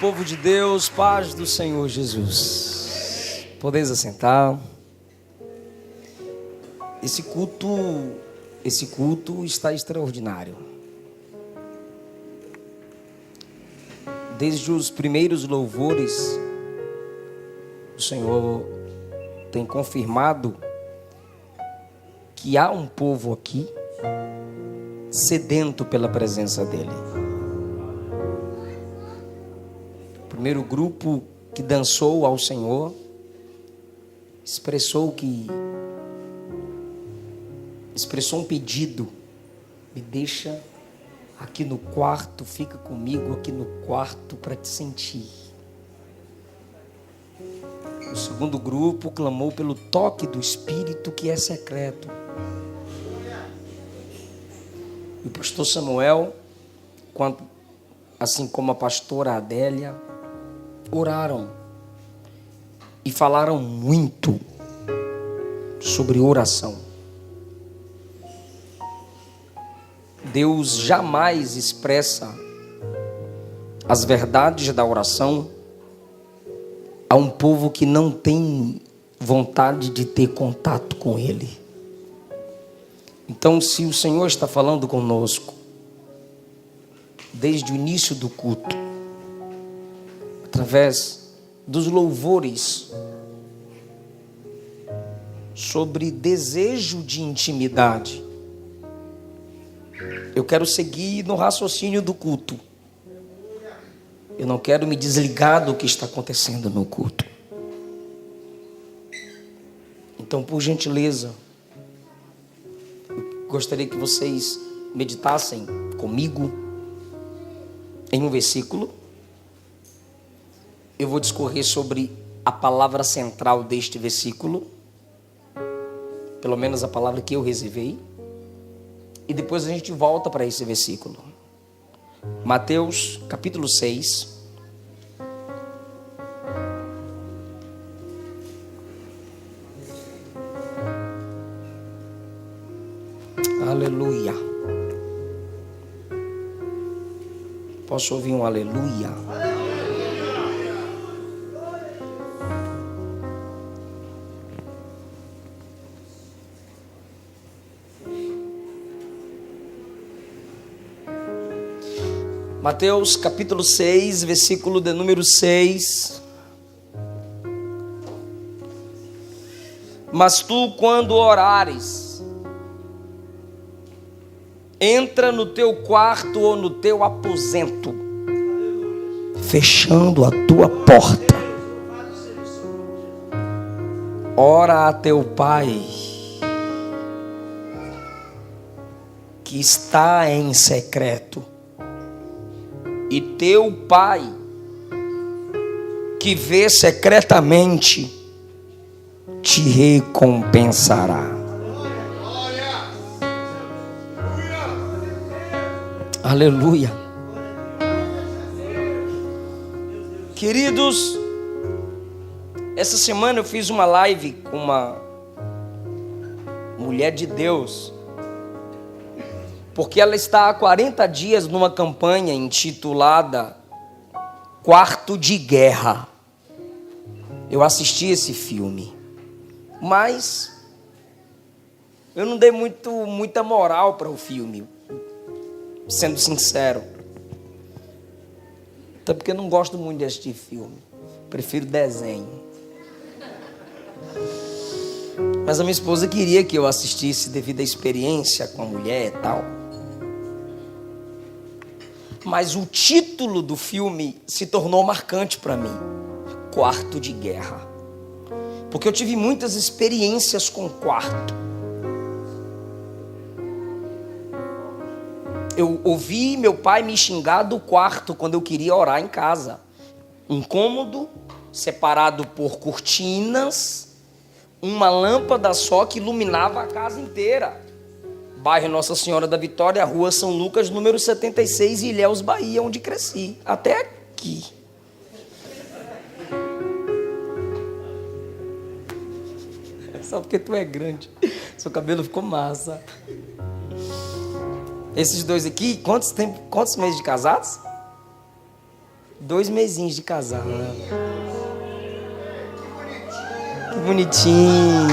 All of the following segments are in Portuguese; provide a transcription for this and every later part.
Povo de Deus, paz do Senhor Jesus. Podeis assentar. Esse culto está extraordinário. Desde os primeiros louvores, o Senhor tem confirmado que há um povo aqui sedento pela presença dEle. O primeiro grupo que dançou ao Senhor expressou um pedido: me deixa aqui no quarto, fica comigo aqui no quarto para te sentir. O segundo grupo clamou pelo toque do Espírito que é secreto. E o pastor Samuel, assim como a pastora Adélia, oraram e falaram muito sobre oração. Deus jamais expressa as verdades da oração a um povo que não tem vontade de ter contato com Ele. Então, se o Senhor está falando conosco desde o início do culto, através dos louvores, sobre desejo de intimidade, eu quero seguir no raciocínio do culto. Eu não quero me desligar do que está acontecendo no culto. Então, por gentileza, eu gostaria que vocês meditassem comigo em um versículo. Eu vou discorrer sobre a palavra central deste versículo, pelo menos a palavra que eu reservei, e depois a gente volta para esse versículo. Mateus capítulo 6. Aleluia. Posso ouvir um aleluia? Mateus capítulo 6, versículo de número 6. Mas tu, quando orares, entra no teu quarto ou no teu aposento, fechando a tua porta. Ora a teu Pai, que está em secreto, e teu Pai, que vê secretamente, te recompensará. Aleluia. Queridos, essa semana eu fiz uma live com uma mulher de Deus, porque ela está há 40 dias numa campanha intitulada Quarto de Guerra. Eu assisti esse filme, mas eu não dei muita moral para o filme, sendo sincero. Até porque eu não gosto muito de assistir filme, prefiro desenho. Mas a minha esposa queria que eu assistisse devido à experiência com a mulher e tal. Mas o título do filme se tornou marcante para mim: Quarto de Guerra. Porque eu tive muitas experiências com quarto. Eu ouvi meu pai me xingar do quarto quando eu queria orar em casa. Um cômodo separado por cortinas, uma lâmpada só que iluminava a casa inteira. Bairro Nossa Senhora da Vitória, Rua São Lucas, número 76, Ilhéus, Bahia, onde cresci. Até aqui. Só porque tu é grande. Seu cabelo ficou massa. Esses dois aqui, quantos meses de casados? 2 mesinhos de casado. Que bonitinho.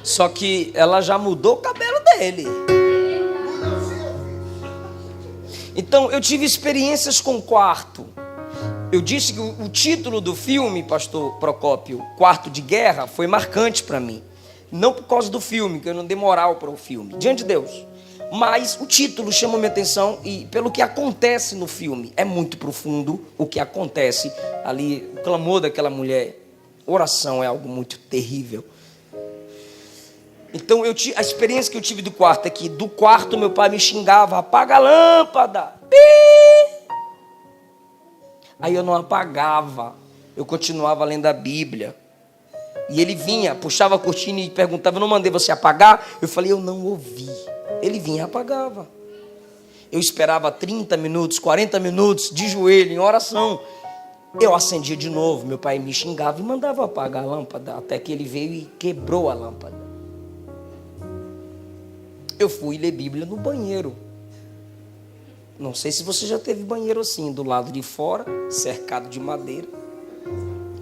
Só que ela já mudou o cabelo dele. Então eu tive experiências com quarto. Eu disse que o título do filme, pastor Procópio, Quarto de Guerra, foi marcante para mim. Não por causa do filme, que eu não dei moral para o filme, diante de Deus. Mas o título chamou minha atenção e pelo que acontece no filme. É muito profundo o que acontece ali, o clamor daquela mulher. Oração é algo muito terrível. Então a experiência que eu tive do quarto é que do quarto meu pai me xingava: apaga a lâmpada. Aí eu não apagava, eu continuava lendo a Bíblia. E ele vinha, puxava a cortina e perguntava: eu não mandei você apagar? Eu falei: eu não ouvi. Ele vinha e apagava. Eu esperava 30 minutos, 40 minutos de joelho em oração. Eu acendia de novo, meu pai me xingava e mandava apagar a lâmpada, até que ele veio e quebrou a lâmpada. Eu fui ler Bíblia no banheiro. Não sei se você já teve banheiro assim, do lado de fora, cercado de madeira,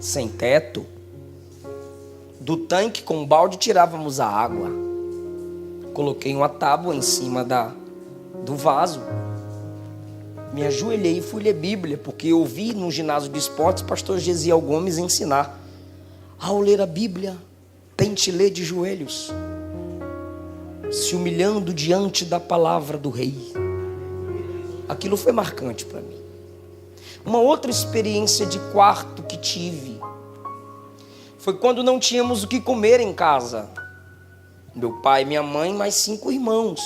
sem teto. Do tanque com um balde tirávamos a água. Coloquei uma tábua em cima do vaso. Me ajoelhei e fui ler Bíblia, porque eu ouvi no ginásio de esportes pastor Gesiel Gomes ensinar: ao ler a Bíblia, tente ler de joelhos, se humilhando diante da palavra do rei. Aquilo foi marcante para mim. Uma outra experiência de quarto que tive foi quando não tínhamos o que comer em casa. Meu pai, minha mãe, mais 5 irmãos.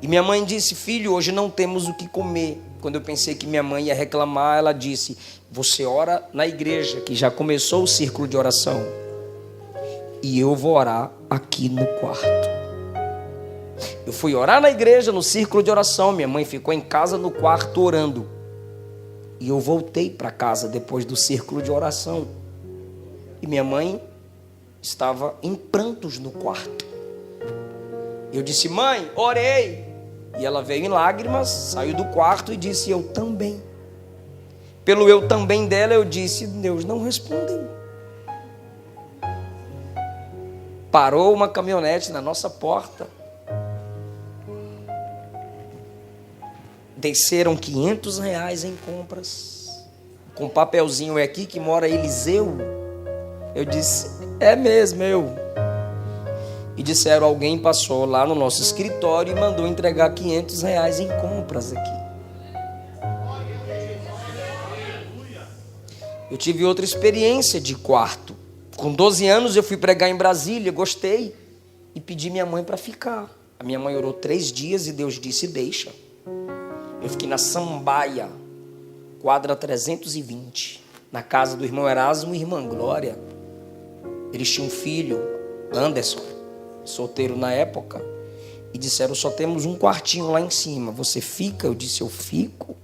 E minha mãe disse: filho, hoje não temos o que comer. Quando eu pensei que minha mãe ia reclamar, ela disse: você ora na igreja, que já começou o círculo de oração, e eu vou orar aqui no quarto. Eu fui orar na igreja, no círculo de oração. Minha mãe ficou em casa no quarto orando. E eu voltei para casa depois do círculo de oração. E minha mãe estava em prantos no quarto. Eu disse: mãe, orei. E ela veio em lágrimas, saiu do quarto e disse: eu também. Pelo eu também dela, eu disse: Deus não respondeu. Parou uma caminhonete na nossa porta. Desceram R$500 em compras. Com papelzinho: é aqui que mora Eliseu? Eu disse: é mesmo, eu. E disseram: alguém passou lá no nosso escritório e mandou entregar R$500 em compras aqui. Eu tive outra experiência de quarto. Com 12 anos eu fui pregar em Brasília, gostei. E pedi minha mãe para ficar. A minha mãe orou 3 dias e Deus disse: deixa. Eu fiquei na Sambaia, quadra 320, na casa do irmão Erasmo e irmã Glória. Eles tinham um filho, Anderson, solteiro na época, e disseram: só temos um quartinho lá em cima, você fica? Eu disse: eu fico.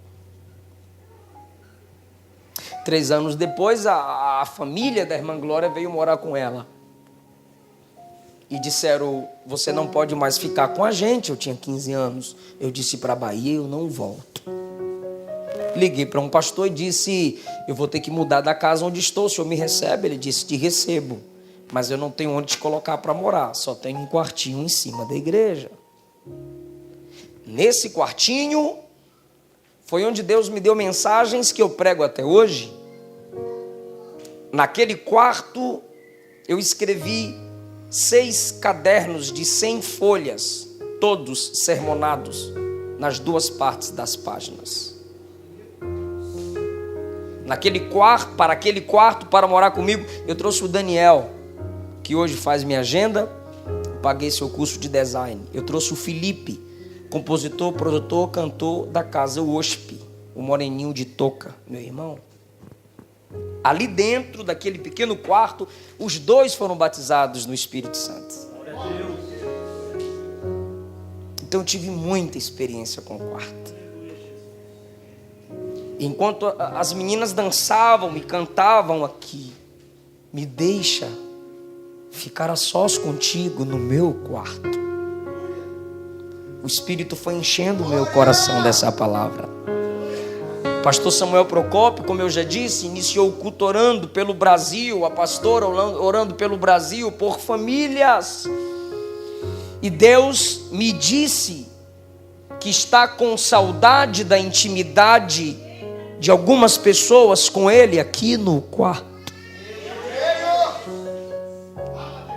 3 anos depois, a família da irmã Glória veio morar com ela. E disseram: você não pode mais ficar com a gente. Eu tinha 15 anos. Eu disse: para a Bahia eu não volto. Liguei para um pastor e disse: eu vou ter que mudar da casa onde estou, o senhor me recebe? Ele disse: te recebo, mas eu não tenho onde te colocar para morar, só tenho um quartinho em cima da igreja. Nesse quartinho foi onde Deus me deu mensagens que eu prego até hoje. Naquele quarto eu escrevi 6 cadernos de 100 folhas, todos sermonados nas 2 partes das páginas. Para aquele quarto, para morar comigo, eu trouxe o Daniel, que hoje faz minha agenda, paguei seu curso de design. Eu trouxe o Felipe, compositor, produtor, cantor da casa USP, o moreninho de touca, meu irmão. Ali dentro daquele pequeno quarto, os 2 foram batizados no Espírito Santo. Então eu tive muita experiência com o quarto. Enquanto as meninas dançavam e cantavam aqui, me deixa ficar a sós contigo no meu quarto. O Espírito foi enchendo o meu coração dessa palavra. Pastor Samuel Procópio, como eu já disse, iniciou o culto orando pelo Brasil, a pastora orando pelo Brasil, por famílias. E Deus me disse que está com saudade da intimidade de algumas pessoas com Ele aqui no quarto.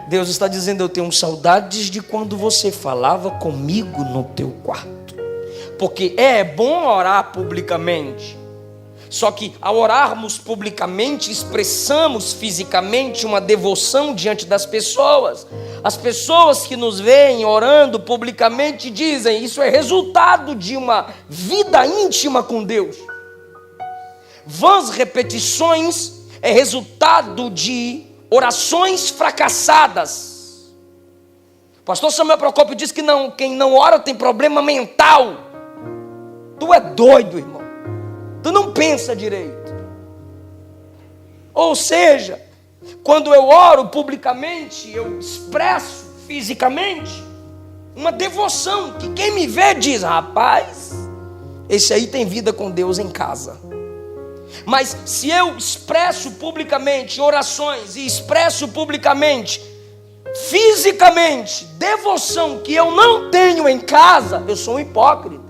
Deus está dizendo: eu tenho saudades de quando você falava comigo no teu quarto. Porque é bom orar publicamente. Só que ao orarmos publicamente, expressamos fisicamente uma devoção diante das pessoas. As pessoas que nos veem orando publicamente dizem: isso é resultado de uma vida íntima com Deus. Vãs repetições é resultado de orações fracassadas. O pastor Samuel Procópio diz que não, quem não ora tem problema mental. Tu é doido, irmão. Tu não pensa direito. Ou seja, quando eu oro publicamente, eu expresso fisicamente uma devoção que quem me vê diz: rapaz, esse aí tem vida com Deus em casa. Mas se eu expresso publicamente orações e expresso publicamente, fisicamente, devoção que eu não tenho em casa, eu sou um hipócrita.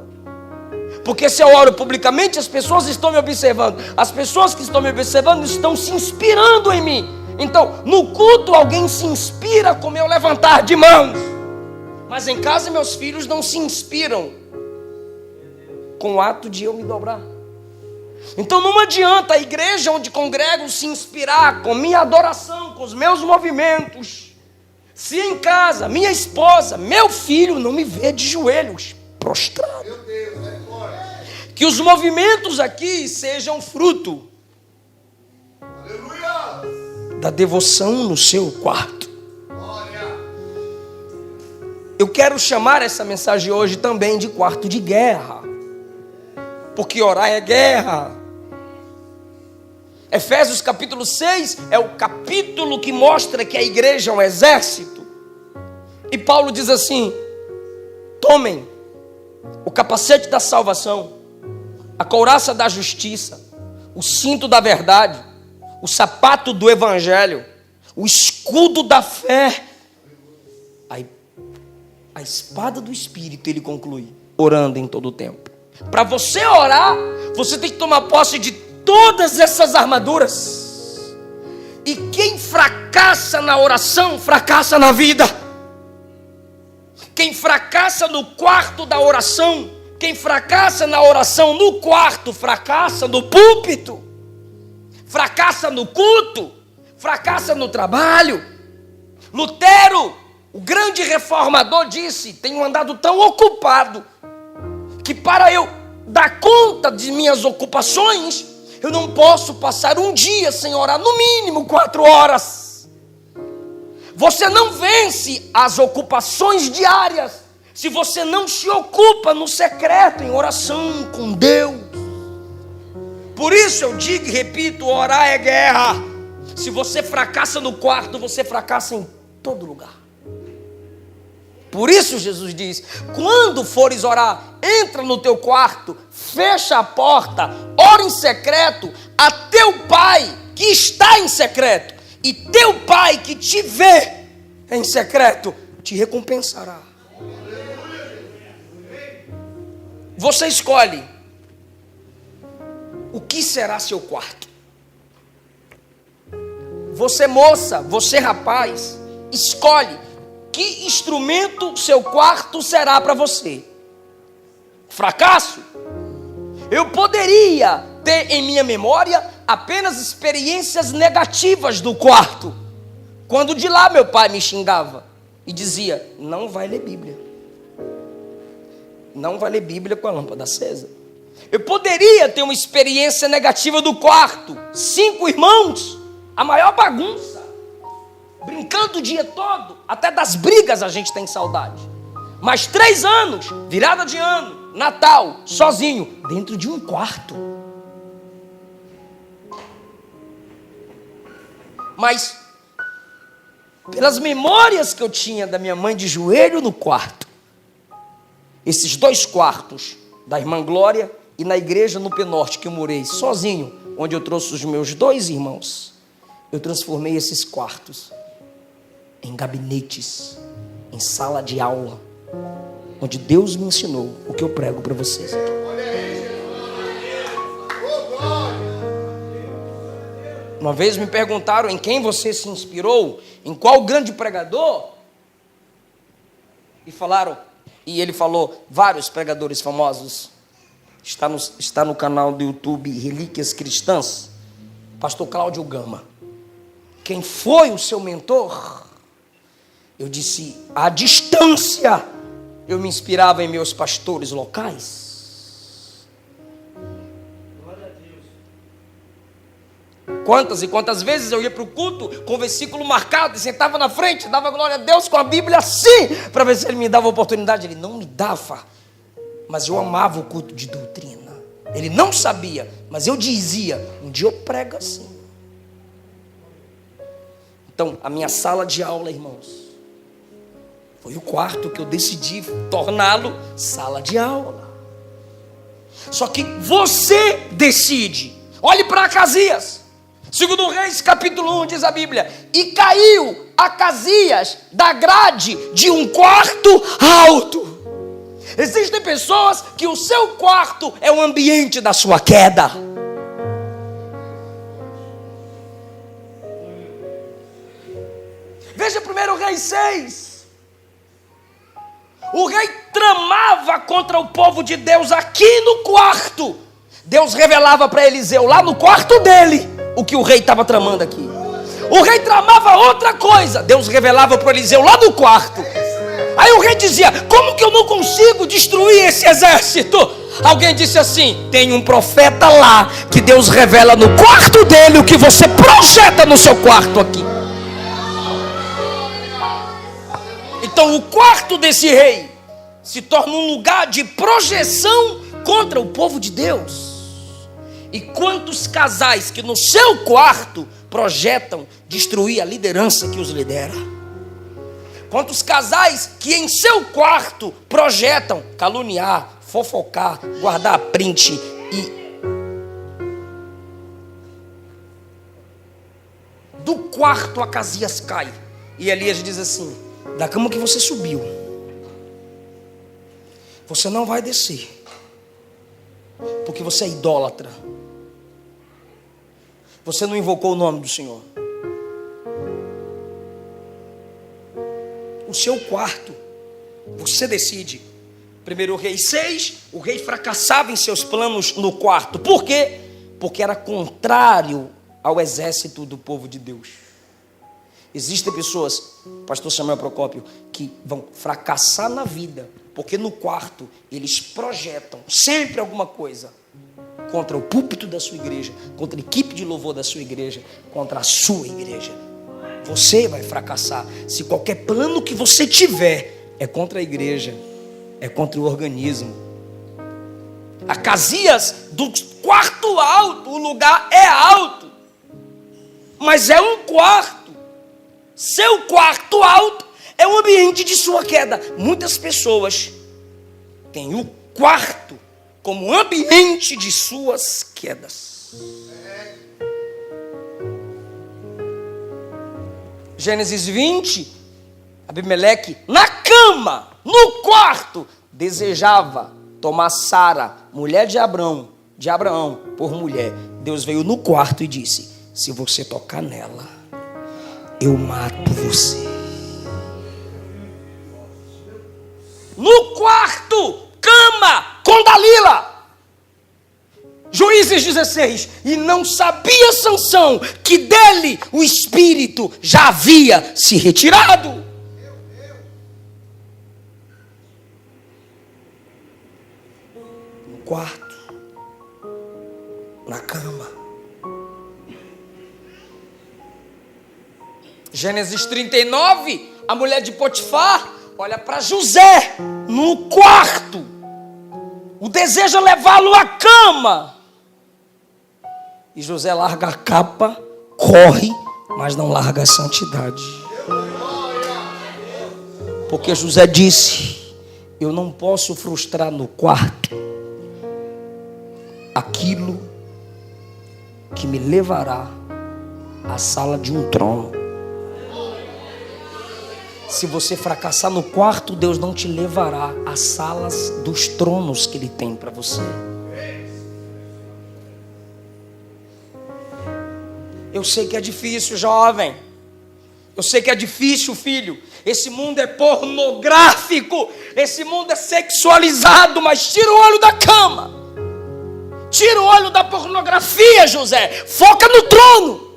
Porque se eu oro publicamente, as pessoas estão me observando. As pessoas que estão me observando estão se inspirando em mim. Então, no culto alguém se inspira com meu levantar de mãos. Mas em casa meus filhos não se inspiram com o ato de eu me dobrar. Então não adianta a igreja onde congrego se inspirar com minha adoração, com os meus movimentos, se em casa minha esposa, meu filho não me vê de joelhos prostrado. Meu Deus, que os movimentos aqui sejam fruto da devoção no seu quarto. Eu quero chamar essa mensagem hoje também de quarto de guerra, porque orar é guerra. Efésios capítulo 6 é o capítulo que mostra que a igreja é um exército. E Paulo diz assim: tomem o capacete da salvação, a couraça da justiça, o cinto da verdade, o sapato do evangelho, o escudo da fé, a espada do Espírito. Ele conclui: orando em todo o tempo. Para você orar, você tem que tomar posse de todas essas armaduras. E quem fracassa na oração, fracassa na vida. Quem fracassa no quarto da oração, quem fracassa na oração no quarto, fracassa no púlpito, fracassa no culto, fracassa no trabalho. Lutero, o grande reformador, disse: tenho andado tão ocupado que para eu dar conta de minhas ocupações, eu não posso passar um dia sem orar no mínimo 4 horas. Você não vence as ocupações diárias se você não se ocupa no secreto, em oração com Deus. Por isso eu digo e repito: orar é guerra. Se você fracassa no quarto, você fracassa em todo lugar. Por isso Jesus diz: quando fores orar, entra no teu quarto, fecha a porta, ora em secreto a teu pai que está em secreto, e teu pai que te vê em secreto te recompensará. Você escolhe o que será seu quarto. Você moça, você rapaz, escolhe que instrumento seu quarto será para você. Fracasso? Eu poderia ter em minha memória apenas experiências negativas do quarto, quando de lá meu pai me xingava e dizia: não vai ler Bíblia. Não vai ler Bíblia com a lâmpada acesa. Eu poderia ter uma experiência negativa do quarto. 5 irmãos, a maior bagunça, brincando o dia todo, até das brigas a gente tem saudade. Mas 3 anos, virada de ano, Natal, sozinho, dentro de um quarto. Mas, pelas memórias que eu tinha da minha mãe de joelho no quarto, esses 2 quartos da irmã Glória e na igreja no Penorte, que eu morei sozinho, onde eu trouxe os meus 2 irmãos, eu transformei esses quartos em gabinetes, em sala de aula, onde Deus me ensinou o que eu prego para vocês aqui. Uma vez me perguntaram em quem você se inspirou, em qual grande pregador, e ele falou vários pregadores famosos. Está no canal do YouTube Relíquias Cristãs, pastor Cláudio Gama. Quem foi o seu mentor? Eu disse, à distância, eu me inspirava em meus pastores locais. Quantas e quantas vezes eu ia para o culto com o versículo marcado e sentava na frente, dava glória a Deus com a Bíblia assim, para ver se ele me dava a oportunidade. Ele não me dava, mas eu amava o culto de doutrina. Ele não sabia, mas eu dizia, um dia eu prego assim. Então, a minha sala de aula, irmãos, foi o quarto que eu decidi torná-lo sala de aula. Só que você decide. Olhe para Acasias. Segundo Reis, capítulo 1, diz a Bíblia: e caiu Acasias da grade de um quarto alto. Existem pessoas que o seu quarto é o ambiente da sua queda. Veja 1 Reis 6. O rei tramava contra o povo de Deus aqui no quarto. Deus revelava para Eliseu lá no quarto dele o que o rei estava tramando aqui. O rei tramava outra coisa. Deus revelava para Eliseu lá no quarto. Aí o rei dizia: como que eu não consigo destruir esse exército? Alguém disse assim: tem um profeta lá que Deus revela no quarto dele o que você projeta no seu quarto aqui. Então o quarto desse rei se torna um lugar de projeção contra o povo de Deus. E quantos casais que no seu quarto projetam destruir a liderança que os lidera? Quantos casais que em seu quarto projetam caluniar, fofocar, guardar print e do quarto Acasias cai. E Elias diz assim: da cama que você subiu, você não vai descer, porque você é idólatra. Você não invocou o nome do Senhor. O seu quarto, você decide. 1 Reis 6, o rei fracassava em seus planos no quarto. Por quê? Porque era contrário ao exército do povo de Deus. Existem pessoas, pastor Samuel Procópio, que vão fracassar na vida, porque no quarto eles projetam sempre alguma coisa contra o púlpito da sua igreja, contra a equipe de louvor da sua igreja, contra a sua igreja. Você vai fracassar se qualquer plano que você tiver é contra a igreja, é contra o organismo. Acasias, do quarto alto, o lugar é alto, mas é um quarto. Seu quarto alto é o ambiente de sua queda. Muitas pessoas têm o quarto como ambiente de suas quedas. Gênesis 20, Abimeleque, na cama, no quarto, desejava tomar Sara, mulher de Abraão, por mulher. Deus veio no quarto e disse: se você tocar nela, eu mato você. No quarto, cama com Dalila. Juízes 16. E não sabia Sansão que dele o espírito já havia se retirado. No quarto, na cama. Gênesis 39, a mulher de Potifar olha para José no quarto. O desejo é levá-lo à cama. E José larga a capa, corre, mas não larga a santidade. Porque José disse: eu não posso frustrar no quarto aquilo que me levará à sala de um trono. Se você fracassar no quarto, Deus não te levará às salas dos tronos que Ele tem para você. Eu sei que é difícil, jovem. Eu sei que é difícil, filho. Esse mundo é pornográfico. Esse mundo é sexualizado. Mas tira o olho da cama. Tira o olho da pornografia, José. Foca no trono.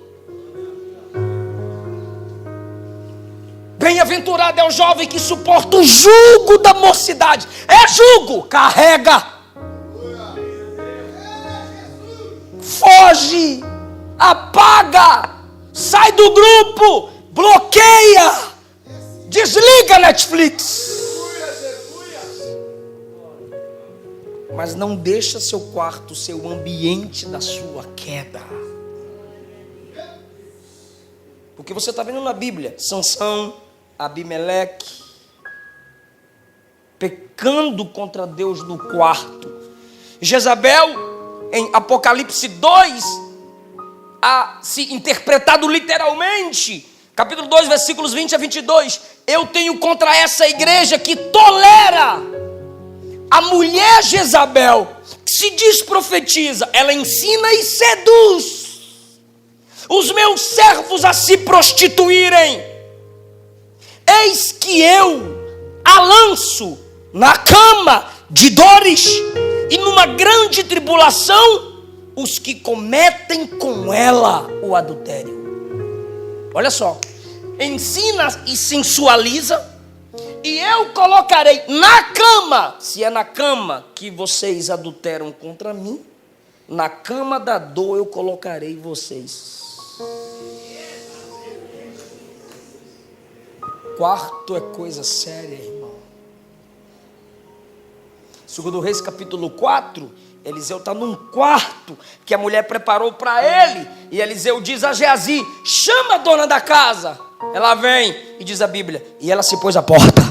Bem-aventurado é o jovem que suporta o jugo da mocidade. É jugo, carrega. Foge, apaga, sai do grupo, bloqueia, desliga a Netflix. Mas não deixa seu quarto ser o ambiente da sua queda. Porque você está vendo na Bíblia, Sansão, Abimeleque, pecando contra Deus no quarto. Jezabel, em Apocalipse 2, se interpretado literalmente, capítulo 2, versículos 20 a 22, eu tenho contra essa igreja que tolera a mulher Jezabel, que se diz profetiza, ela ensina e seduz os meus servos a se prostituírem. Eis que eu a lanço na cama de dores e numa grande tribulação os que cometem com ela o adultério. Olha só, ensina e sensualiza, e eu colocarei na cama, se é na cama que vocês adulteram contra mim, na cama da dor eu colocarei vocês. Quarto é coisa séria, irmão. Segundo Reis capítulo 4, Eliseu está num quarto que a mulher preparou para ele, e Eliseu diz a Geazi: chama a dona da casa. Ela vem, e diz a Bíblia, e ela se pôs à porta.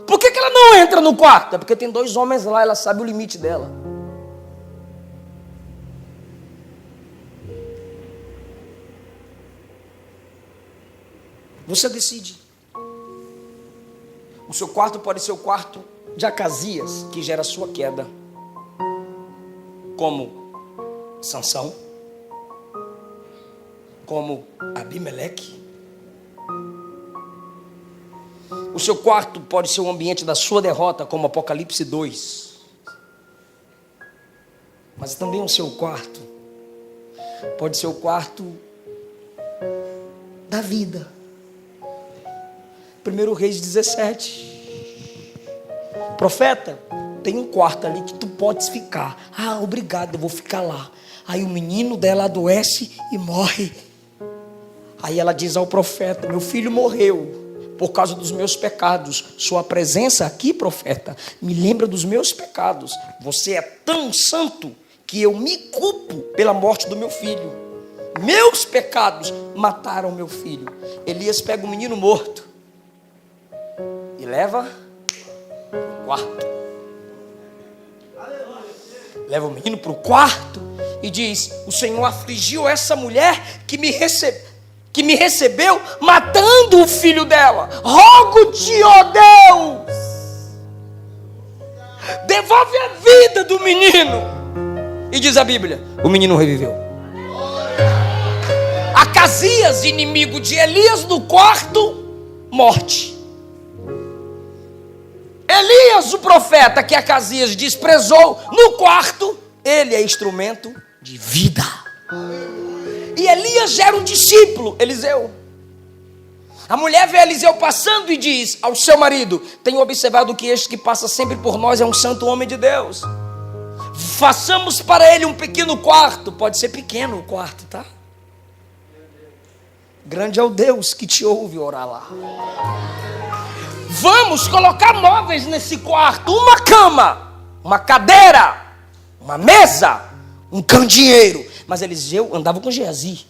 Por que ela não entra no quarto? É porque tem 2 homens lá, ela sabe o limite dela. Você decide. O seu quarto pode ser o quarto de Acasias, que gera a sua queda, como Sansão, como Abimeleque. O seu quarto pode ser o ambiente da sua derrota, como Apocalipse 2. Mas também o seu quarto pode ser o quarto da vida. 1 Reis 17. Profeta, tem um quarto ali que tu podes ficar. Ah, obrigado, eu vou ficar lá. Aí o menino dela adoece e morre. Aí ela diz ao profeta: meu filho morreu por causa dos meus pecados. Sua presença aqui, profeta, me lembra dos meus pecados. Você é tão santo que eu me culpo pela morte do meu filho. Meus pecados mataram meu filho. Elias pega o menino morto e leva para o quarto. Leva o menino para o quarto e diz: o Senhor afligiu essa mulher que me recebeu matando o filho dela. Rogo-te, ó Deus, devolve a vida do menino. E diz a Bíblia, o menino reviveu. Acasias, inimigo de Elias, no quarto, morte. Elias, o profeta que Acasias desprezou, no quarto, ele é instrumento de vida. E Elias gera um discípulo, Eliseu. A mulher vê Eliseu passando e diz ao seu marido: tenho observado que este que passa sempre por nós é um santo homem de Deus. Façamos para ele um pequeno quarto. Pode ser pequeno o quarto, tá? Grande é o Deus que te ouve orar lá. Vamos colocar móveis nesse quarto: uma cama, uma cadeira, uma mesa, um candeeiro. Mas Eliseu andava com Geazi.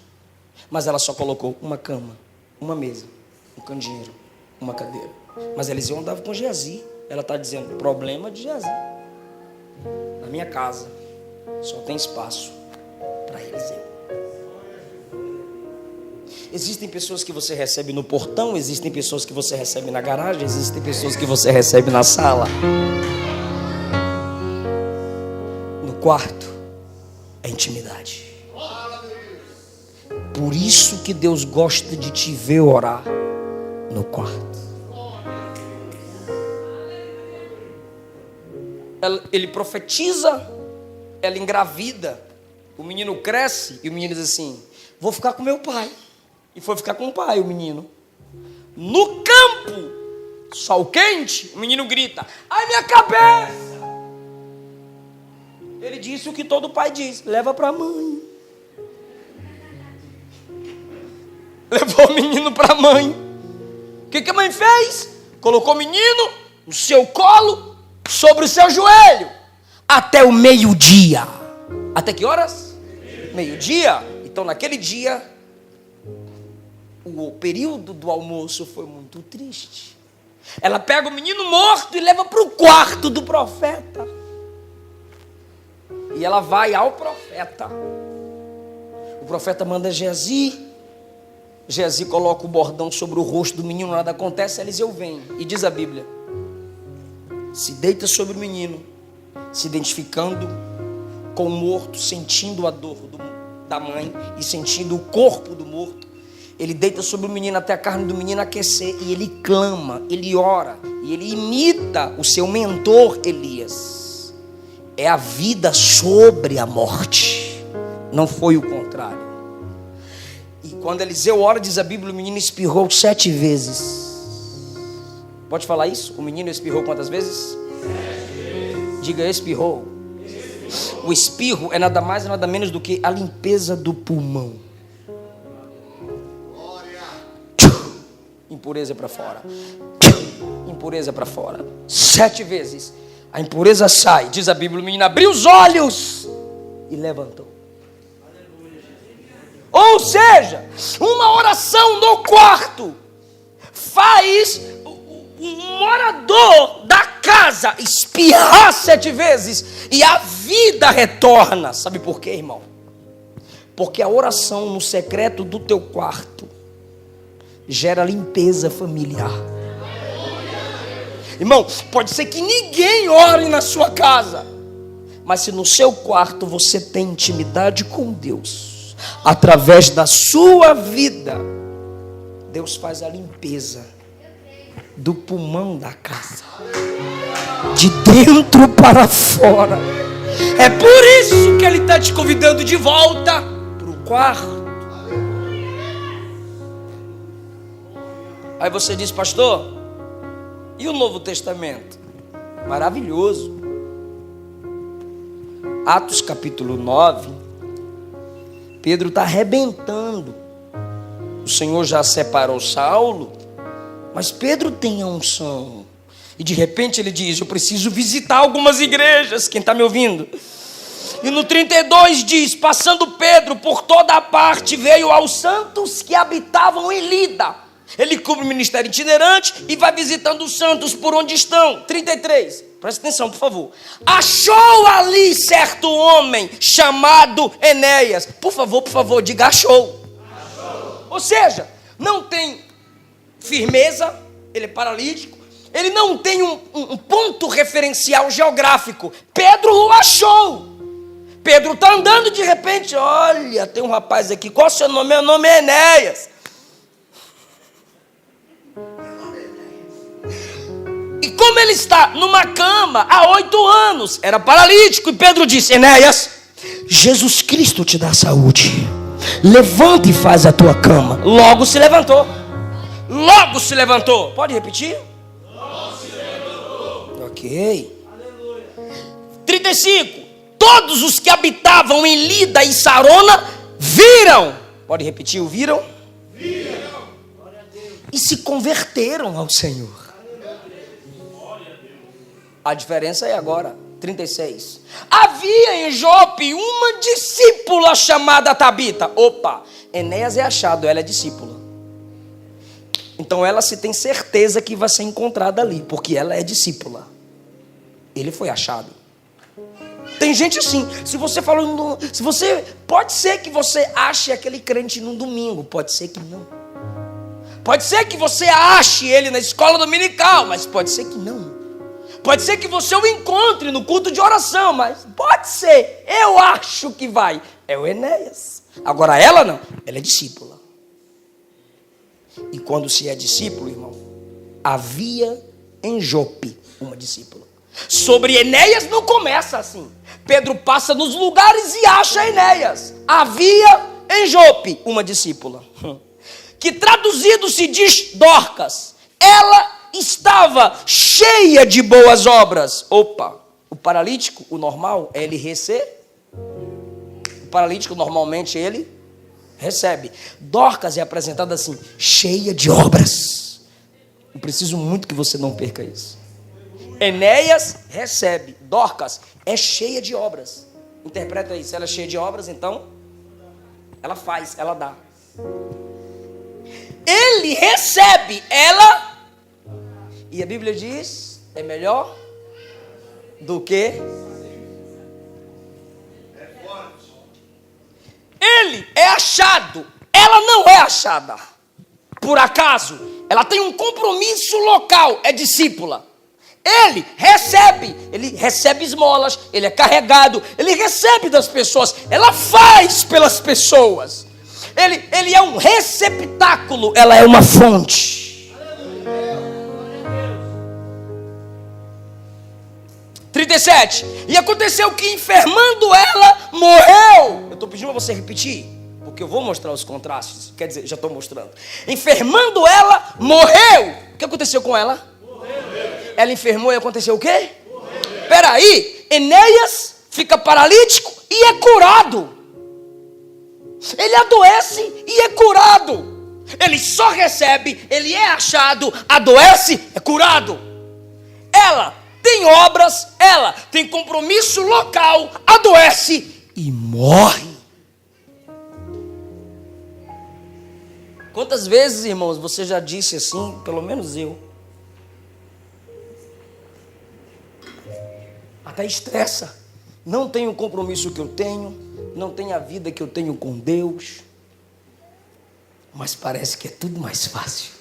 Mas ela só colocou uma cama, uma mesa, um candeeiro, uma cadeira. Mas Eliseu andava com Geazi. Ela está dizendo, problema de Geazi. Na minha casa só tem espaço para Eliseu. Existem pessoas que você recebe no portão, existem pessoas que você recebe na garagem, existem pessoas que você recebe na sala. No quarto é intimidade. Por isso que Deus gosta de te ver orar no quarto. Ele profetiza, ela engravida, o menino cresce e o menino diz assim, vou ficar com meu pai. E foi ficar com o pai, o menino. No campo, sol quente, o menino grita, ai minha cabeça. Ele disse o que todo pai diz, leva para a mãe. Levou o menino para a mãe. O que a mãe fez? Colocou o menino no seu colo, sobre o seu joelho, até o meio-dia. Até que horas? Meio-dia. Então naquele dia, o período do almoço foi muito triste. Ela pega o menino morto e leva para o quarto do profeta. E ela vai ao profeta. O profeta manda Geazi. Geazi coloca o bordão sobre o rosto do menino, nada acontece, Eliseu vem. E diz a Bíblia, se deita sobre o menino, se identificando com o morto, sentindo a dor da mãe e sentindo o corpo do morto. Ele deita sobre o menino até a carne do menino aquecer e ele clama, ele ora e ele imita o seu mentor Elias. É a vida sobre a morte, não foi o contrário. E quando Eliseu ora, diz a Bíblia, o menino espirrou 7 vezes. Pode falar isso? O menino espirrou quantas vezes? 7 vezes. Diga, espirrou. O espirro é nada mais e nada menos do que a limpeza do pulmão. Impureza para fora. Impureza para fora. 7 vezes. A impureza sai. Diz a Bíblia, o menino abriu os olhos e levantou. Ou seja, uma oração no quarto faz o morador da casa espirrar 7 vezes e a vida retorna. Sabe por quê, irmão? Porque a oração no secreto do teu quarto gera limpeza familiar. Irmão, pode ser que ninguém ore na sua casa, mas se no seu quarto você tem intimidade com Deus, através da sua vida, Deus faz a limpeza do pulmão da casa, de dentro para fora. É por isso que Ele está te convidando de volta para o quarto. Aí você diz, pastor, e o Novo Testamento? Maravilhoso. Atos capítulo 9, Pedro está arrebentando. O Senhor já separou Saulo, mas Pedro tem a unção. E de repente ele diz, eu preciso visitar algumas igrejas. Quem está me ouvindo? E no 32 diz, passando Pedro por toda a parte, veio aos santos que habitavam em Lida. Ele cumpre o ministério itinerante e vai visitando os santos por onde estão. 33, presta atenção por favor. Achou ali certo homem chamado Enéas. Por favor, diga achou. Ou seja, não tem firmeza, ele é paralítico, ele não tem um ponto referencial geográfico. Pedro o achou. Pedro está andando de repente, olha, tem um rapaz aqui, qual é o seu nome? Meu nome é Enéas. E como ele está numa cama há 8 anos, era paralítico, e Pedro disse, Enéas, Jesus Cristo te dá saúde, levanta e faz a tua cama. Logo se levantou. Logo se levantou. Pode repetir? Logo se levantou. Ok. Aleluia. 35. Todos os que habitavam em Lida e Sarona viram. Pode repetir o viram? Viram. E se converteram ao Senhor. A diferença é agora. 36. Havia em Jope uma discípula chamada Tabita. Opa, Enéas é achado, ela é discípula. Então ela se tem certeza que vai ser encontrada ali, porque ela é discípula. Ele foi achado. Tem gente assim, pode ser que você ache aquele crente num domingo, pode ser que não. Pode ser que você ache ele na escola dominical, mas pode ser que não. Pode ser que você o encontre no culto de oração, mas pode ser, eu acho que vai. É o Enéas. Agora ela não, ela é discípula. E quando se é discípulo, irmão, havia em Jope uma discípula. Sobre Enéas não começa assim. Pedro passa nos lugares e acha Enéas. Havia em Jope uma discípula, que traduzido se diz Dorcas. Ela estava cheia de boas obras. Opa, o paralítico, o normal é ele receber. O paralítico normalmente ele recebe. Dorcas é apresentada assim, cheia de obras. Eu preciso muito que você não perca isso. Enéas recebe, Dorcas é cheia de obras. Interpreta isso, ela é cheia de obras, então ela faz, ela dá. Ele recebe, ela, e a Bíblia diz, é melhor do que ele é achado, ela não é achada. Por acaso, ela tem um compromisso local, é discípula. Ele recebe esmolas, ele é carregado, ele recebe das pessoas, ela faz pelas pessoas. Ele é um receptáculo, ela é uma fonte. 37. E aconteceu que enfermando ela, morreu. Eu estou pedindo para você repetir, porque eu vou mostrar os contrastes. Quer dizer, já estou mostrando. Enfermando ela, morreu. O que aconteceu com ela? Ela enfermou e aconteceu o quê? Peraí, Enéas fica paralítico e é curado. Ele adoece e é curado. Ele só recebe, ele é achado, adoece, é curado. Ela tem obras, ela tem compromisso local, adoece e morre. Quantas vezes, irmãos, você já disse assim, pelo menos eu, até estressa, não tenho o compromisso que eu tenho, não tenho a vida que eu tenho com Deus, mas parece que é tudo mais fácil,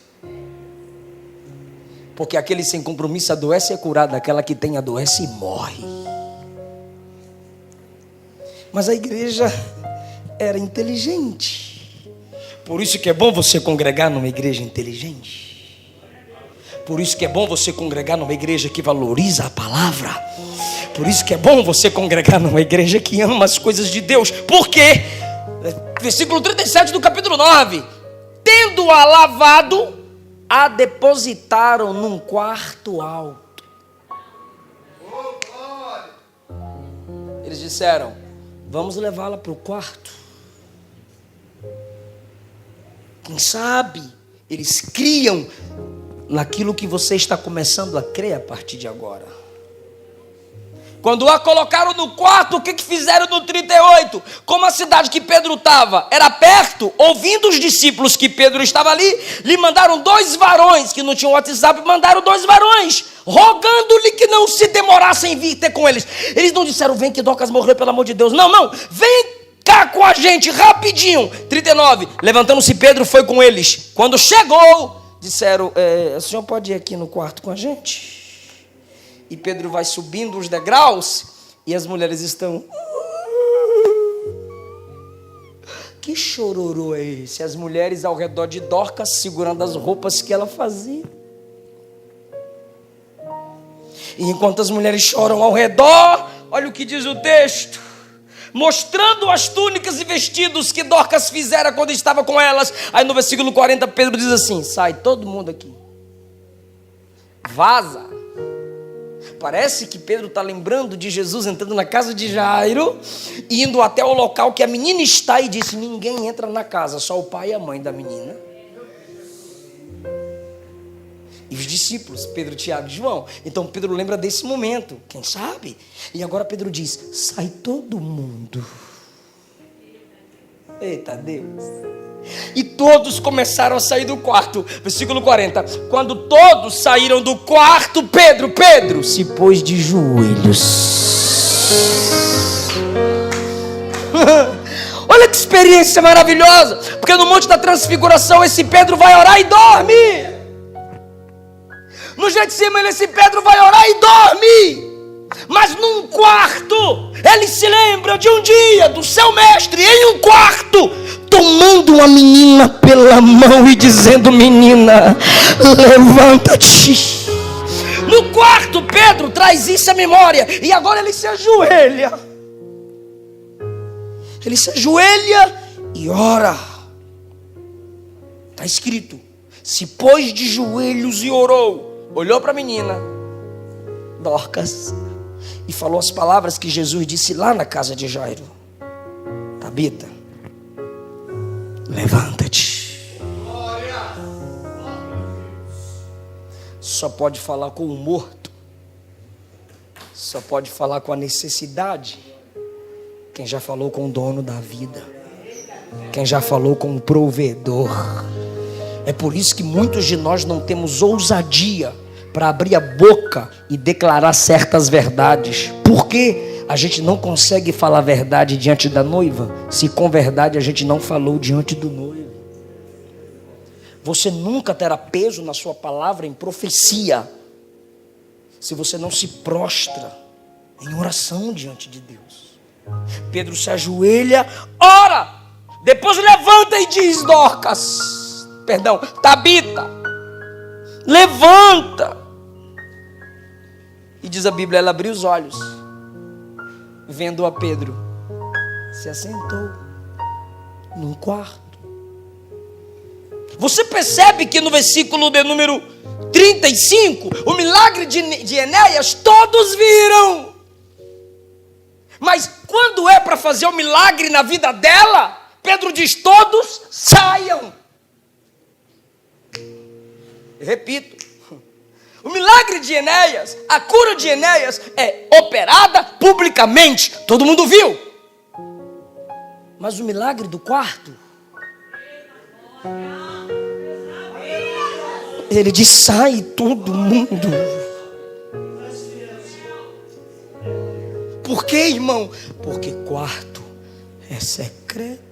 porque aquele sem compromisso adoece e é curado, aquela que tem adoece e morre. Mas a igreja era inteligente, por isso que é bom você congregar numa igreja inteligente, por isso que é bom você congregar numa igreja que valoriza a palavra, por isso que é bom você congregar numa igreja que ama as coisas de Deus. Por quê? Versículo 37 do capítulo 9. Tendo-a lavado, a depositaram num quarto alto. Eles disseram, vamos levá-la para o quarto. Quem sabe eles criam naquilo que você está começando a crer a partir de agora. Quando a colocaram no quarto, o que fizeram no 38? Como a cidade que Pedro estava era perto, ouvindo os discípulos que Pedro estava ali, lhe mandaram 2 varões, que não tinham WhatsApp, mandaram 2 varões, rogando-lhe que não se demorassem em vir ter com eles. Eles não disseram, vem que Dorcas morreu, pelo amor de Deus. Não, vem cá com a gente, rapidinho. 39, levantando-se Pedro foi com eles. Quando chegou, disseram, o senhor pode ir aqui no quarto com a gente? E Pedro vai subindo os degraus e as mulheres estão... Que chororô é esse? As mulheres ao redor de Dorcas segurando as roupas que ela fazia. E enquanto as mulheres choram ao redor, olha o que diz o texto. Mostrando as túnicas e vestidos que Dorcas fizera quando estava com elas. Aí no versículo 40 Pedro diz assim, sai todo mundo aqui. Vaza. Parece que Pedro está lembrando de Jesus entrando na casa de Jairo, indo até o local que a menina está e disse, ninguém entra na casa, só o pai e a mãe da menina. E os discípulos, Pedro, Tiago e João. Então Pedro lembra desse momento, quem sabe? E agora Pedro diz: sai todo mundo. Eita Deus. E todos começaram a sair do quarto. Versículo 40. Quando todos saíram do quarto, Pedro se pôs de joelhos. Olha que experiência maravilhosa. Porque no Monte da Transfiguração esse Pedro vai orar e dorme. No Getsemane esse Pedro vai orar e dorme. Mas num quarto, ele se lembra de um dia do seu mestre em um quarto, tomando uma menina pela mão e dizendo: menina, levanta-te. No quarto, Pedro traz isso à memória. E agora ele se ajoelha. Ele se ajoelha e ora. Está escrito: se pôs de joelhos e orou. Olhou para a menina Dorcas e falou as palavras que Jesus disse lá na casa de Jairo: Tabita, levanta-te. Só pode falar com o morto, só pode falar com a necessidade quem já falou com o dono da vida, quem já falou com o provedor. É por isso que muitos de nós não temos ousadia para abrir a boca e declarar certas verdades. Por quê? A gente não consegue falar a verdade diante da noiva, se com verdade a gente não falou diante do noivo. Você nunca terá peso na sua palavra em profecia, se você não se prostra em oração diante de Deus. Pedro se ajoelha, ora, depois levanta e diz: Tabita, levanta. E diz a Bíblia, ela abriu os olhos, vendo a Pedro, se assentou num quarto. Você percebe que no versículo de número 35, o milagre de Enéas, todos viram. Mas quando é para fazer o milagre na vida dela, Pedro diz: todos saiam. Repito, o milagre de Enéas, a cura de Enéas é operada publicamente, todo mundo viu. Mas o milagre do quarto, ele diz: sai todo mundo. Por quê, irmão? Porque quarto é secreto.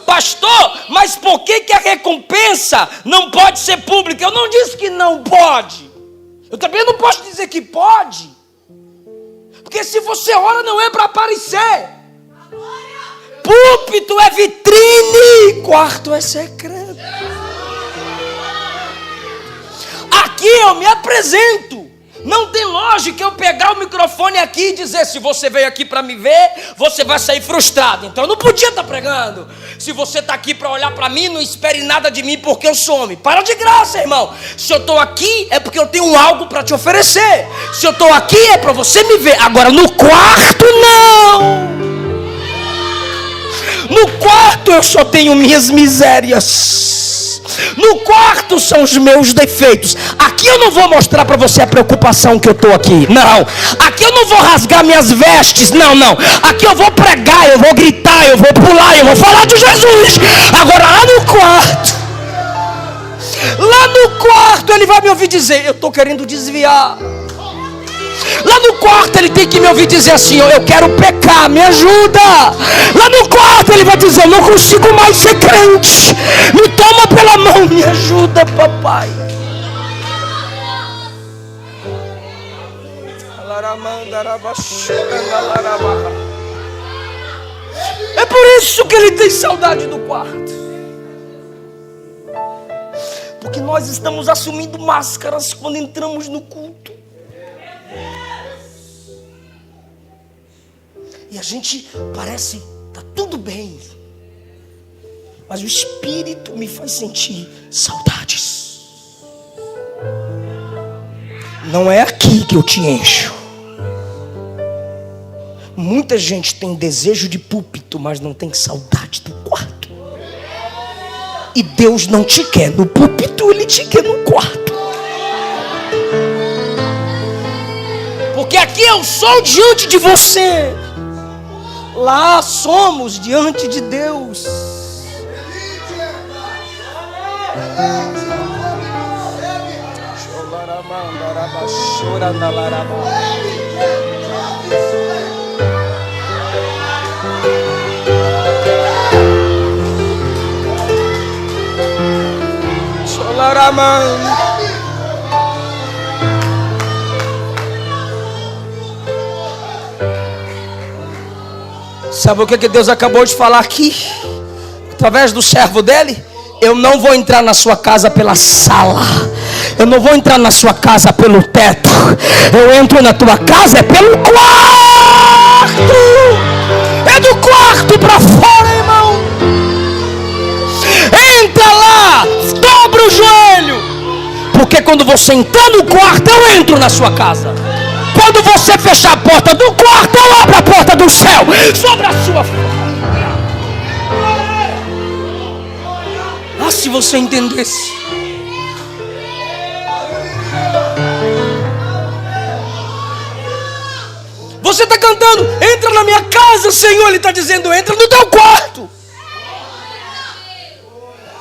Pastor, mas por que a recompensa não pode ser pública? Eu não disse que não pode. Eu também não posso dizer que pode. Porque se você ora, não é para aparecer. Púlpito é vitrine, quarto é secreto. Aqui eu me apresento. Não tem lógica eu pegar o microfone aqui e dizer: se você veio aqui para me ver, você vai sair frustrado. Então eu não podia estar pregando. Se você está aqui para olhar para mim, não espere nada de mim, porque eu sou homem. Para de graça, irmão. Se eu estou aqui é porque eu tenho algo para te oferecer. Se eu estou aqui é para você me ver. Agora no quarto não. No quarto eu só tenho minhas misérias. No quarto são os meus defeitos. Aqui eu não vou mostrar para você a preocupação que eu estou aqui. Não. Aqui eu não vou rasgar minhas vestes. Não. Aqui eu vou pregar, eu vou gritar, eu vou pular, eu vou falar de Jesus. Agora lá no quarto ele vai me ouvir dizer: eu estou querendo desviar. Lá no quarto ele tem que me ouvir dizer assim: eu quero pecar, me ajuda. Lá no quarto ele vai dizer: eu não consigo mais ser crente, me toma pela mão, me ajuda, papai. É por isso que ele tem saudade do quarto, porque nós estamos assumindo máscaras quando entramos no culto. E a gente parece, tá tudo bem, mas o Espírito me faz sentir saudades. Não é aqui que eu te encho. Muita gente tem desejo de púlpito, mas não tem saudade do quarto. E Deus não te quer no púlpito, Ele te quer no quarto. Porque aqui eu sou diante de você, lá somos diante de Deus. Sabe o que Deus acabou de falar aqui? Através do servo dele? Eu não vou entrar na sua casa pela sala. Eu não vou entrar na sua casa pelo teto. Eu entro na tua casa é pelo quarto. É do quarto para fora, irmão. Entra lá, dobra o joelho. Porque quando você entrar no quarto, eu entro na sua casa. Quando você fechar a porta do quarto, eu abro a porta do céu sobre a sua vida. Ah, se você entendesse. Você está cantando, entra na minha casa, Senhor. Ele está dizendo, entra no teu quarto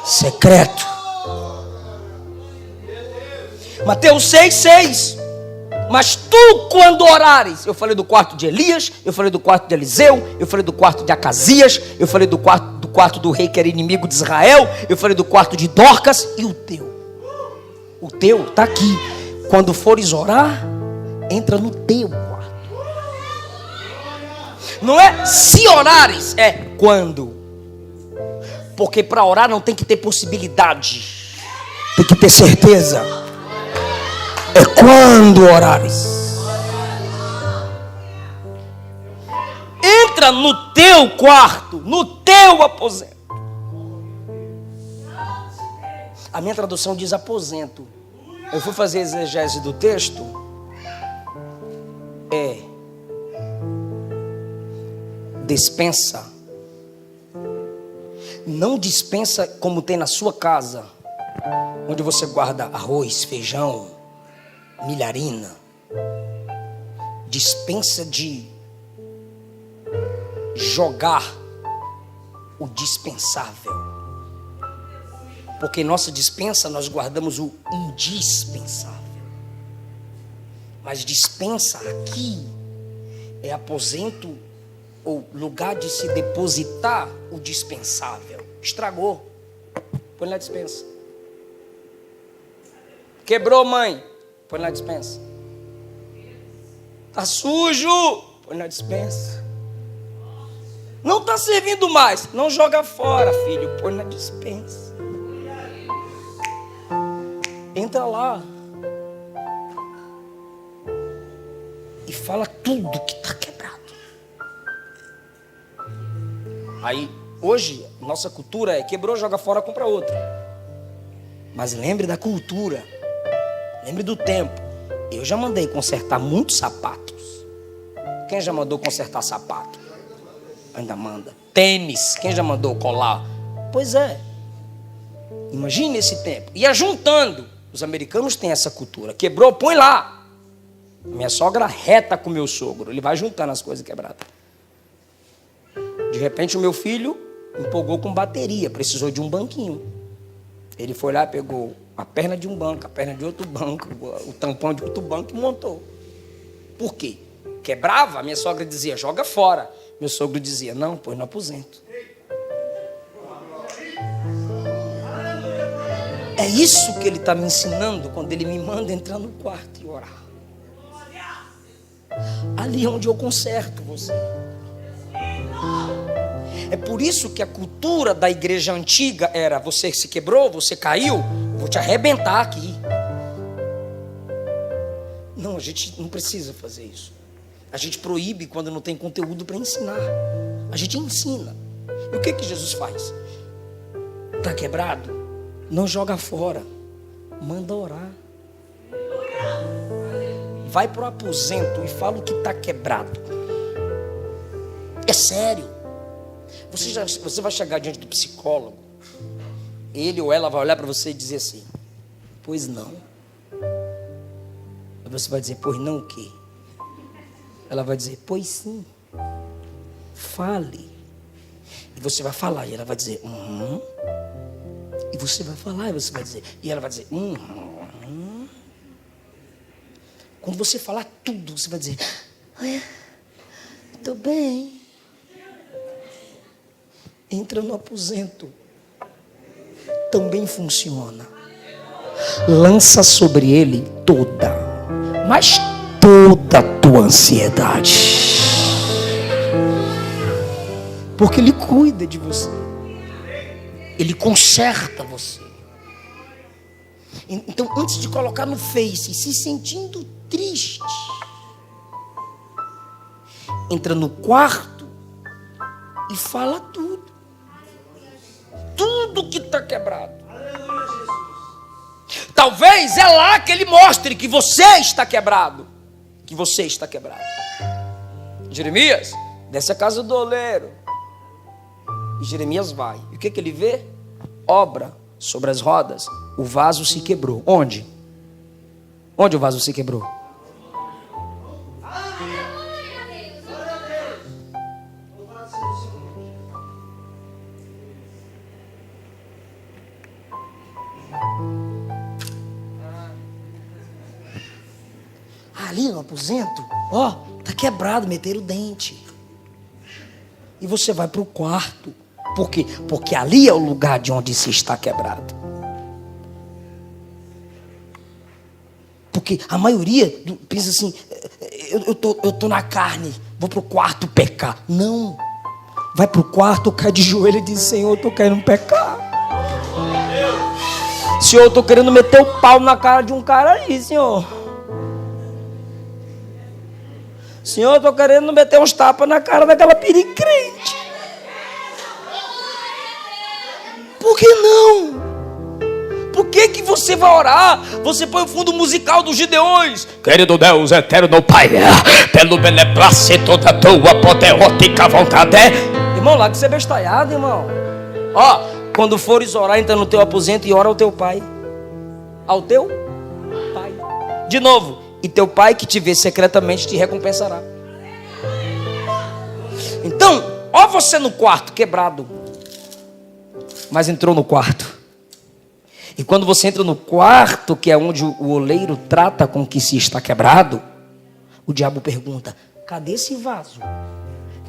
secreto. Mateus 6,6. Mas tu, quando orares, eu falei do quarto de Elias, eu falei do quarto de Eliseu, eu falei do quarto de Acasias, eu falei do quarto do rei que era inimigo de Israel, eu falei do quarto de Dorcas, e o teu está aqui. Quando fores orar, entra no teu quarto. Não é se orares, é quando. Porque para orar não tem que ter possibilidade, tem que ter certeza. É quando orares. Entra no teu quarto, no teu aposento. A minha tradução diz aposento. Eu fui fazer a exegese do texto. É despensa. Não dispensa como tem na sua casa, onde você guarda arroz, feijão, milharina. Dispensa de jogar o dispensável. Porque em nossa dispensa nós guardamos o indispensável. Mas dispensa aqui é aposento ou lugar de se depositar o dispensável. Estragou, põe na dispensa. Quebrou, mãe, põe na dispensa. Tá sujo, põe na dispensa. Não está servindo mais, não joga fora, filho, põe na dispensa. Entra lá e fala tudo que está quebrado. Aí, hoje, nossa cultura é quebrou, joga fora, compra outra. Mas lembre da cultura, lembre do tempo. Eu já mandei consertar muitos sapatos. Quem já mandou consertar sapato? Ainda manda. Tênis, quem já mandou colar? Pois é. Imagine esse tempo. Ia juntando. Os americanos têm essa cultura. Quebrou, põe lá. Minha sogra reta com meu sogro. Ele vai juntando as coisas quebradas. De repente o meu filho empolgou com bateria. Precisou de um banquinho. Ele foi lá, pegou a perna de um banco, a perna de outro banco, o tampão de outro banco e montou. Por quê? Quebrava, a minha sogra dizia, joga fora. Meu sogro dizia, não, põe no aposento. É isso que ele está me ensinando quando ele me manda entrar no quarto e orar. Ali é onde eu conserto você. É por isso que a cultura da igreja antiga era, você se quebrou, você caiu, vou te arrebentar aqui. Não, a gente não precisa fazer isso. A gente proíbe quando não tem conteúdo para ensinar. A gente ensina. E o que Jesus faz? Está quebrado? Não joga fora. Manda orar. Vai para o aposento e fala o que está quebrado. É sério. Você vai chegar diante do psicólogo ele ou ela vai olhar para você e dizer assim: pois não. Aí você vai dizer: pois não o quê? Ela vai dizer: pois sim. Fale. E você vai falar e ela vai dizer: E você vai falar e você vai dizer, e ela vai dizer: Quando você falar tudo, você vai dizer: estou bem. Entra no aposento. Também funciona. Lança sobre ele toda, mas toda a tua ansiedade. Porque ele cuida de você. Ele conserta você. Então, antes de colocar no Face, se sentindo triste, entra no quarto e fala tudo. Tudo que está quebrado. Talvez é lá que ele mostre que você está quebrado. Que você está quebrado. Jeremias, desce a casa do oleiro. E Jeremias vai. E o que ele vê? Obra sobre as rodas. O vaso se quebrou. Onde? Onde o vaso se quebrou? Ali no aposento, ó, tá quebrado, meteram o dente. E você vai para o quarto. Por quê? Porque ali é o lugar de onde se está quebrado. Porque a maioria pensa assim: eu tô na carne, vou para o quarto pecar. Não. Vai para o quarto, cai de joelho e diz: Senhor, eu estou querendo pecar. Senhor, eu estou querendo meter o pau na cara de um cara aí, Senhor. Senhor, eu estou querendo meter uns tapas na cara daquela piricrente. Por que não? Por que você vai orar? Você põe o fundo musical dos Gideões. Querido Deus, eterno Pai, pelo beneplácito da tua poderótica vontade. Irmão, lá que você é bestalhado, irmão. Ó, quando fores orar, entra no teu aposento e ora ao teu pai. Ao teu pai. De novo. E teu pai que te vê secretamente te recompensará. Então, ó, você no quarto quebrado, mas entrou no quarto. E quando você entra no quarto, que é onde o oleiro trata com o que se está quebrado, o diabo pergunta: cadê esse vaso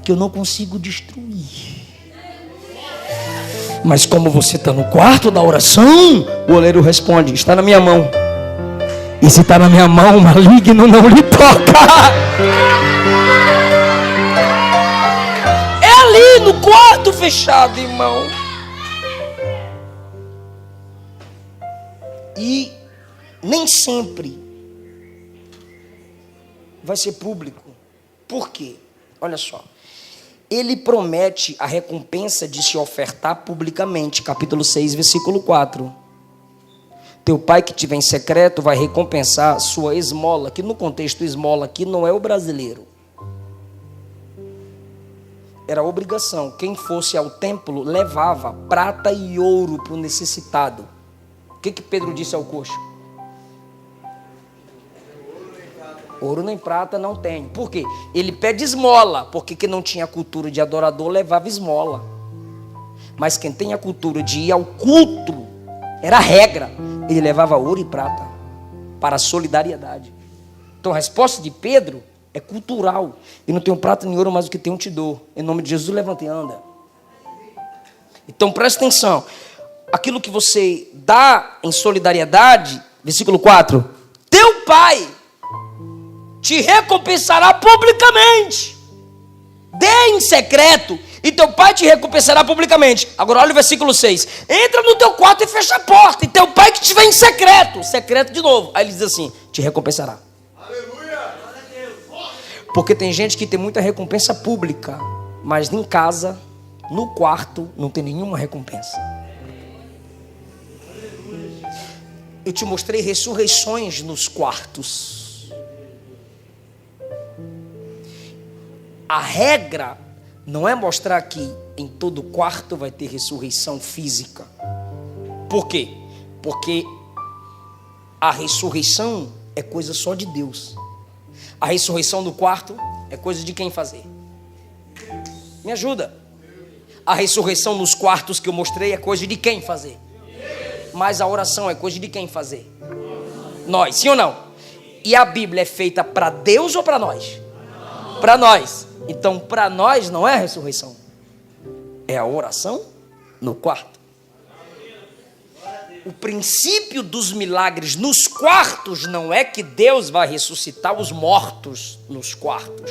que eu não consigo destruir? Mas como você está no quarto da oração, o oleiro responde: está na minha mão. E se está na minha mão, o maligno não lhe toca. É ali no quarto fechado, irmão. E nem sempre vai ser público. Por quê? Olha só. Ele promete a recompensa de se ofertar publicamente. Capítulo 6, versículo 4. Teu pai que estiver em secreto vai recompensar sua esmola. Que no contexto esmola aqui não é o brasileiro. Era obrigação. Quem fosse ao templo levava prata e ouro para o necessitado. O que Pedro disse ao coxo? Ouro nem prata não tenho. Por quê? Ele pede esmola. Porque quem não tinha cultura de adorador levava esmola. Mas quem tem a cultura de ir ao culto, era a regra. Ele levava ouro e prata para a solidariedade. Então a resposta de Pedro é cultural. Eu não tenho prata nem ouro, mas o que tenho te dou. Em nome de Jesus, levanta e anda. Então presta atenção. Aquilo que você dá em solidariedade, versículo 4. Teu pai te recompensará publicamente. Dê em secreto e teu pai te recompensará publicamente. Agora olha o versículo 6. Entra no teu quarto e fecha a porta. E teu pai que estiver em secreto. Secreto de novo. Aí ele diz assim: te recompensará. Aleluia. Porque tem gente que tem muita recompensa pública, mas em casa, no quarto, não tem nenhuma recompensa. Eu te mostrei ressurreições nos quartos. A regra não é mostrar que em todo quarto vai ter ressurreição física. Por quê? Porque a ressurreição é coisa só de Deus. A ressurreição do quarto é coisa de quem fazer? Me ajuda. A ressurreição nos quartos que eu mostrei é coisa de quem fazer? Mas a oração é coisa de quem fazer? Nós, sim ou não? E a Bíblia é feita para Deus ou para nós? Para nós. Então, para nós não é a ressurreição, é a oração no quarto. O princípio dos milagres nos quartos não é que Deus vai ressuscitar os mortos nos quartos,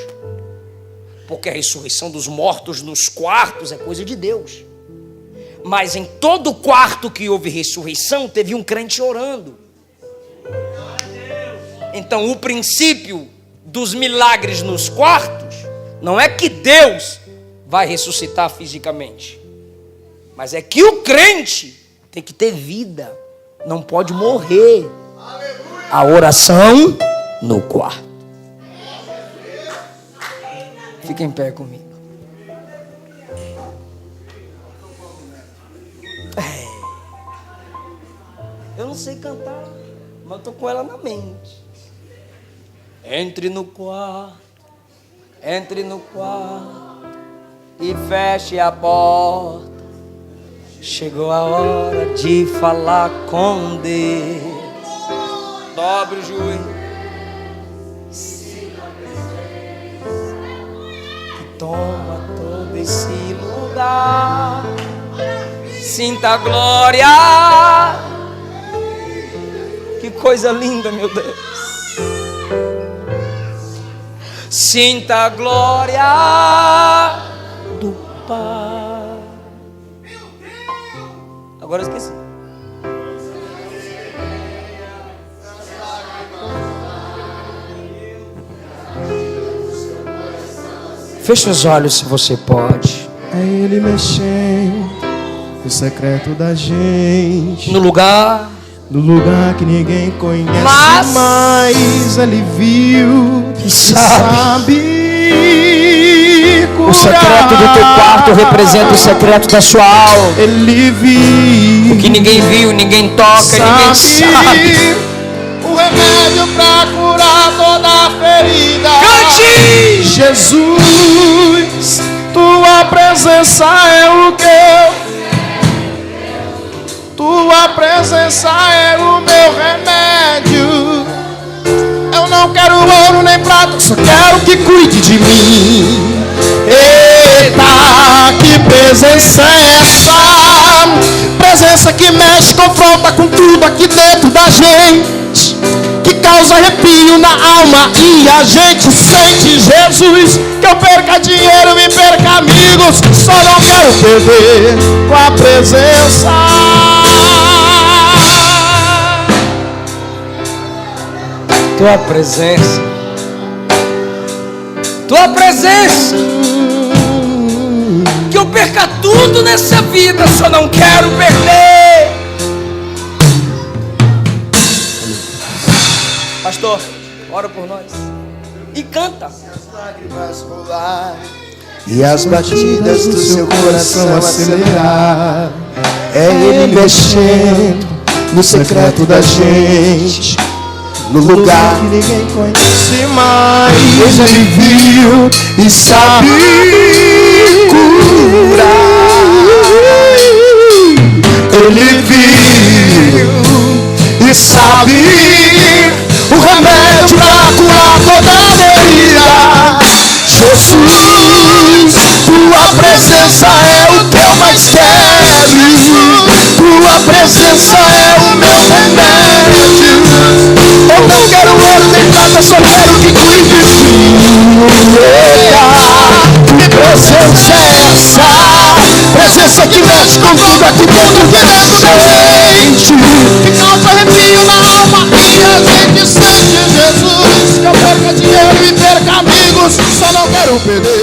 porque a ressurreição dos mortos nos quartos é coisa de Deus. Mas em todo quarto que houve ressurreição, teve um crente orando. Então o princípio dos milagres nos quartos não é que Deus vai ressuscitar fisicamente, mas é que o crente tem que ter vida, não pode morrer. A oração no quarto. Fica em pé comigo. Eu não sei cantar, mas eu tô com ela na mente. Entre no quarto e feche a porta. Chegou a hora de falar com Deus. Dobre o joelho. Que toma todo esse lugar. Sinta a glória. Que coisa linda, meu Deus. Sinta a glória do Pai. Agora eu esqueci. Feche os olhos se você pode. É Ele mexendo no secreto da gente. No lugar que ninguém conhece, mas Ele viu e sabe. O secreto do teu quarto representa o secreto da sua alma. Ele viu o que ninguém viu, ninguém toca, ninguém sabe. O remédio pra curar toda a ferida. Cante! Jesus, tua presença é o que eu. Tua presença é o meu remédio. Eu não quero ouro nem prata, só quero que cuide de mim. Eita, que presença é essa? Presença que mexe, confronta com tudo aqui dentro da gente, que causa arrepio na alma e a gente sente. Jesus, que eu perca dinheiro e perca amigos, só não quero perder com a presença. Tua presença, tua presença, que eu perca tudo nessa vida, só não quero perder. Pastor, ora por nós e canta. As lágrimas rolar e as batidas do seu coração acelerar. É Ele mexendo no secreto da gente, no lugar que ninguém conhece mais. Ele viu e sabe curar. Ele viu e sabe o remédio pra curar toda a ferida. Jesus, tua presença é o que eu mais quero. Tua presença é o meu remédio. Eu não quero ouro nem prata, só quero que cuide de mim. Que presença é essa? Presença que mexe com tudo aqui dentro da gente, que causa arrepio na alma e a gente sente. Jesus, que eu perca dinheiro e perca amigos, só não quero perder